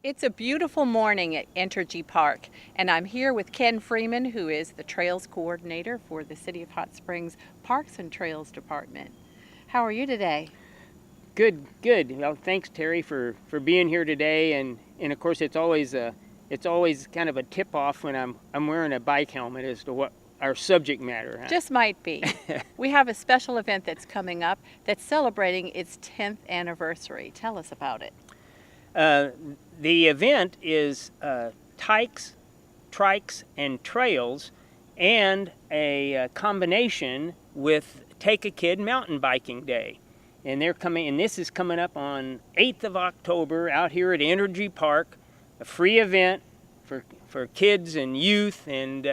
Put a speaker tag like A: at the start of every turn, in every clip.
A: It's a beautiful morning at Entergy Park, and I'm here with Ken Freeman, who is the Trails Coordinator for the City of Hot Springs Parks and Trails Department. How are you today?
B: Good, good. Well, thanks, Terry, for being here today, and of course it's always kind of a tip off when I'm wearing a bike helmet as to what our subject matter.
A: Just might be. We have a special event that's coming up that's celebrating its 10th anniversary. Tell us about it.
B: Uh, the event is Tykes, Trikes, and Trails, and a combination with Take a Kid Mountain Biking Day. And this is coming up on 8th of October out here at Energy Park, a free event for kids and youth, and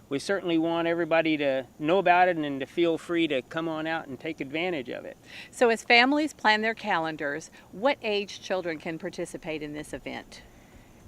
B: we certainly want everybody to know about it and to feel free to come on out and take advantage of it.
A: So, as families plan their calendars, what age children can participate in this event?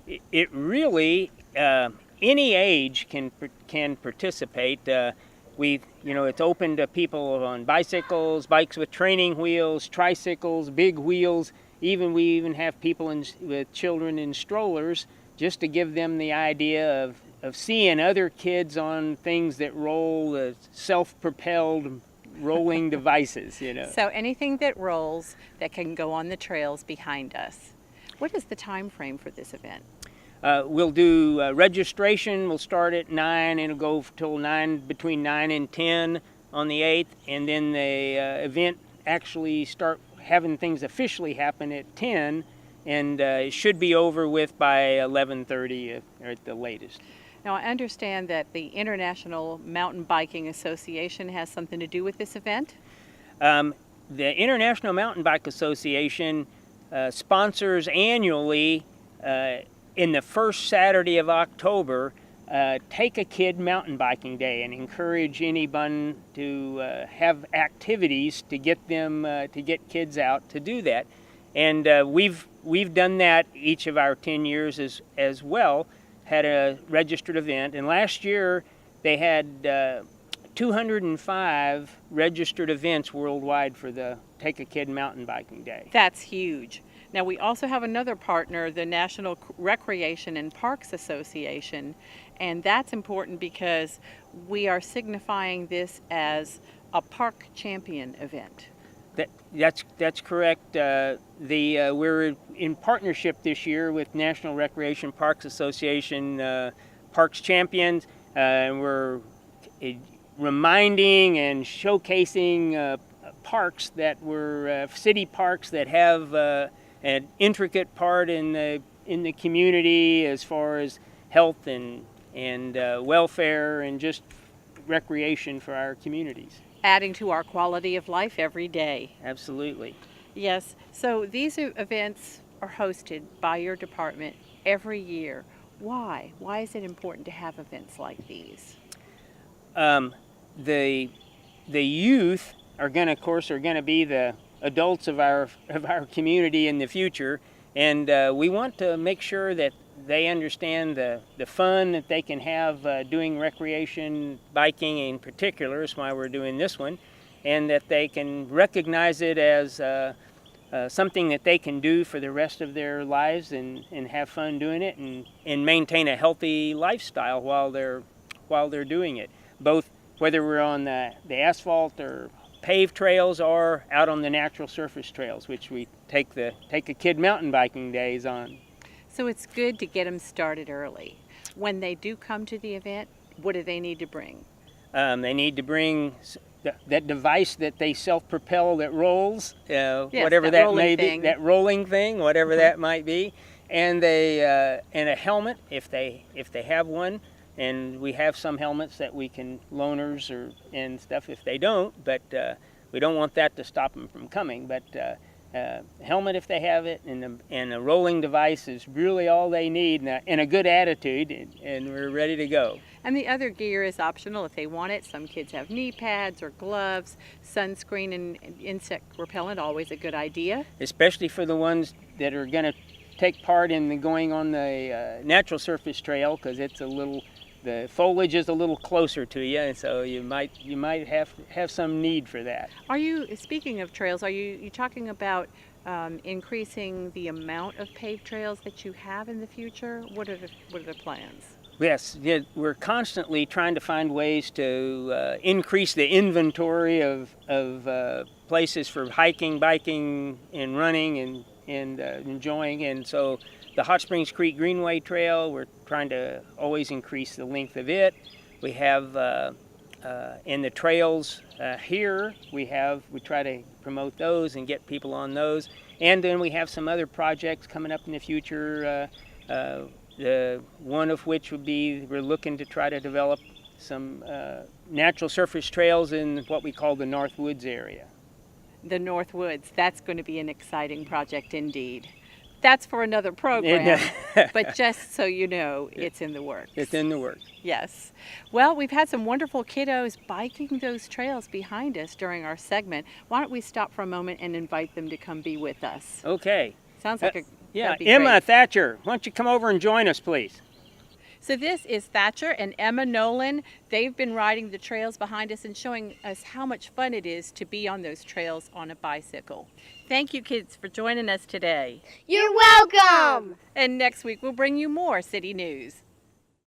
B: It really, any age can participate. It's open to people on bicycles, bikes with training wheels, tricycles, big wheels. We even have people with children in strollers, just to give them the idea of seeing other kids on things that roll, self-propelled rolling devices.
A: So, anything that rolls that can go on the trails behind us. What is the time frame for this event?
B: We'll do registration. We'll start at 9 and it'll go till between 9 and 10 on the 8th, and then the event actually start having things officially happen at 10, and it should be over with by 11:30 or at the latest.
A: Now, I understand that the International Mountain Biking Association has something to do with this event.
B: The International Mountain Bike Association sponsors annually in the first Saturday of October, Take a Kid Mountain Biking Day, and encourage anyone to have activities to get kids out to do that. And we've done that each of our 10 years as well. Had a registered event, and last year they had 205 registered events worldwide for the Take a Kid Mountain Biking Day.
A: That's huge. Now, we also have another partner, the National Recreation and Parks Association, and that's important because we are signifying this as a park champion event.
B: That's correct. We're in partnership this year with National Recreation Parks Association Parks Champions, and we're reminding and showcasing parks that were city parks that have an intricate part in the community as far as health and welfare and just recreation for our communities.
A: Adding to our quality of life every day.
B: Absolutely.
A: Yes, so these events are hosted by your department every year. Why? Why is it important to have events like these?
B: The youth are going to be the adults of our community in the future, and we want to make sure that they understand the fun that they can have doing recreation, biking in particular. That's why we're doing this one, and that they can recognize it as something that they can do for the rest of their lives and have fun doing it and maintain a healthy lifestyle while they're doing it. Both whether we're on the asphalt or paved trails or out on the natural surface trails, which we take a Kid Mountain Biking Days on.
A: So it's good to get them started early. When they do come to the event, what do they need to bring?
B: They need to bring that device that they self-propel that rolls,
A: yes,
B: whatever that may
A: thing.
B: be, that rolling thing, whatever that might be, and a helmet if they have one. And we have some helmets that we can loaners and stuff if they don't, but we don't want that to stop them from coming. But helmet if they have it, and a rolling device is really all they need, and a good attitude, and we're ready to go.
A: And the other gear is optional if they want it. Some kids have knee pads or gloves, sunscreen and insect repellent, always a good idea.
B: Especially for the ones that are going to take part in going on the natural surface trail, because the foliage is a little closer to you, and so you might have some need for that.
A: Are you, speaking of trails, are you talking about increasing the amount of paved trails that you have in the future? What are the plans?
B: Yes, yeah, we're constantly trying to find ways to increase the inventory of places for hiking, biking, and running and enjoying. And so the Hot Springs Creek Greenway Trail, we're trying to always increase the length of it. We have in the trails here, we try to promote those and get people on those. And then we have some other projects coming up in the future. One of which would be we're looking to try to develop some natural surface trails in what we call the North Woods area.
A: The North Woods, that's going to be an exciting project indeed. That's for another program, but just so you know, it's in the works.
B: It's in the works.
A: Yes. Well, we've had some wonderful kiddos biking those trails behind us during our segment. Why don't we stop for a moment and invite them to come be with us?
B: Okay.
A: Sounds like
B: yeah,
A: be
B: Emma
A: great.
B: Thatcher, why don't you come over and join us, please?
A: So this is Thatcher and Emma Nolan. They've been riding the trails behind us and showing us how much fun it is to be on those trails on a bicycle. Thank you, kids, for joining us today.
C: You're welcome!
A: And next week we'll bring you more city news.